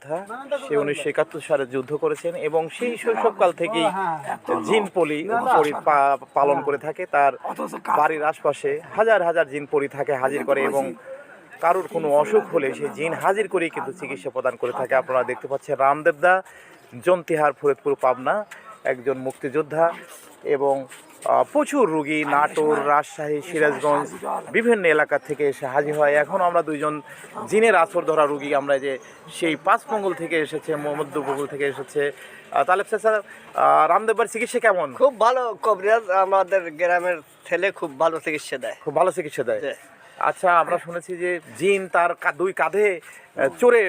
যোদ্ধা। সে 1971 সালে যুদ্ধ করেছেন এবং সেই শৈশবকাল থেকেই জিন পালন করে থাকে। তার বাড়ির আশপাশে হাজার হাজার জিন পরি থাকে, হাজির করে, এবং কারোর কোনো অসুখ হলে সেই জিন হাজির করেই কিন্তু চিকিৎসা প্রদান করে থাকে। আপনারা দেখতে পাচ্ছেন রামদেব দা, জন্তিহার, ফরিদপুর, পাবনা, একজন মুক্তিযোদ্ধা, এবং প্রচুর রুগী নাটোর, রাজশাহী, সিরাজগঞ্জ বিভিন্ন এলাকা থেকে এসে হাজির হয়। এখন আমরা দুইজন জিনের আসর ধরা রুগী, আমরা যে সেই পাঁচমঙ্গল থেকে এসেছে, মধ্যবঙ্গল থেকে এসেছে। তাহলে স্যার, রামদেববার চিকিৎসা কেমন? খুব ভালো কবিরাজ, আমাদের গ্রামের ছেলে খুব ভালো চিকিৎসা দেয়। খুব ভালো চিকিৎসা দেয়। আচ্ছা, আমরা শুনেছি যে জিন তার দুই কাঁধে চড়ে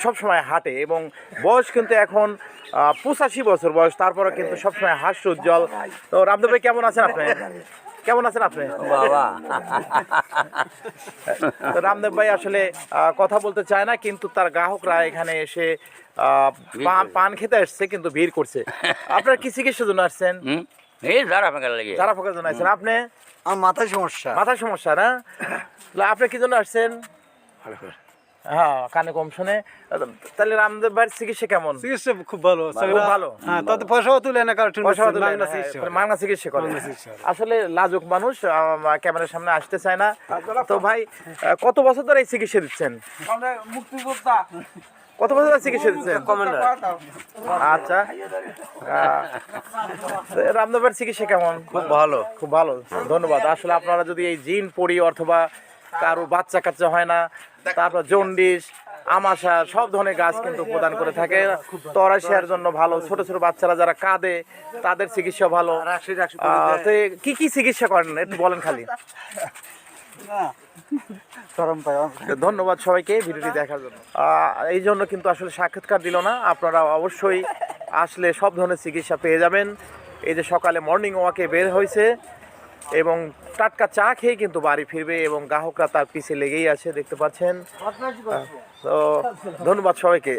সবসময় হাঁটে এবং বয়স কিন্তু এখন 85 বছর বয়স, তারপরে কিন্তু সবসময় হাস্য উজ্জ্বল। তো রামদেব ভাই কেমন আছেন আপনি? কেমন আছেন আপনি? বাবা তো রামদেব ভাই আসলে কথা বলতে চায় না, কিন্তু তার গ্রাহকরা এখানে এসে পান খেতে আসছে, কিন্তু ভিড় করছে। আপনার কি চিকিৎসার জন্য আসছেন? এই যারা ফাঁকা লাগে, যারা ফোকার জন্য আসছেন। আপনি? আমার মাথায় সমস্যা। মাথার সমস্যা না? আপনি কি জন্য আসছেন? হ্যাঁ, কানে কম শুনে। তাহলে রামদেব ভাইয়ের চিকিৎসা কেমন? চিকিৎসা খুব ভালো, ভালো। হ্যাঁ, তাতে পয়সাও তুলে না, কারণ মাগনা চিকিৎসা করে। আসলে লাজুক মানুষ ক্যামেরার সামনে আসতে চায় না। তো ভাই, কত বছর ধরে এই চিকিৎসা দিচ্ছেন? কত বছর ধরে চিকিৎসা দিচ্ছেন? আচ্ছা, রামদেব ভাইয়ের চিকিৎসা কেমন? খুব ভালো। খুব ভালো, ধন্যবাদ। আসলে আপনারা যদি এই জিন পড়ি অথবা কারো বাচ্চা কাচ্চা হয় না, তারপর জন্ডিস, আমাশা, সব ধরনের গাছ কিন্তু প্রদান করে থাকে। তরাশিয়ার জন্য ভালো, ছোট ছোট বাচ্চারা যারা কাঁদে তাদের চিকিৎসা ভালো। তো কি কি চিকিৎসা করেন একটু বলেন খালি। ধন্যবাদ সবাইকে ভিডিওটি দেখার জন্য। এই জন্য কিন্তু আসলে সাক্ষাৎকার দিল না। আপনারা অবশ্যই আসলে সব ধরনের চিকিৎসা পেয়ে যাবেন। এই যে সকালে মর্নিং ওয়াকে বের হয়েছে এবং টাটকা চা খেয়ে কিন্তু বাড়ি ফিরবে, এবং গ্রাহকরা তার পিছে লেগেই আছে, দেখতে পাচ্ছেন। তো ধন্যবাদ সবাইকে।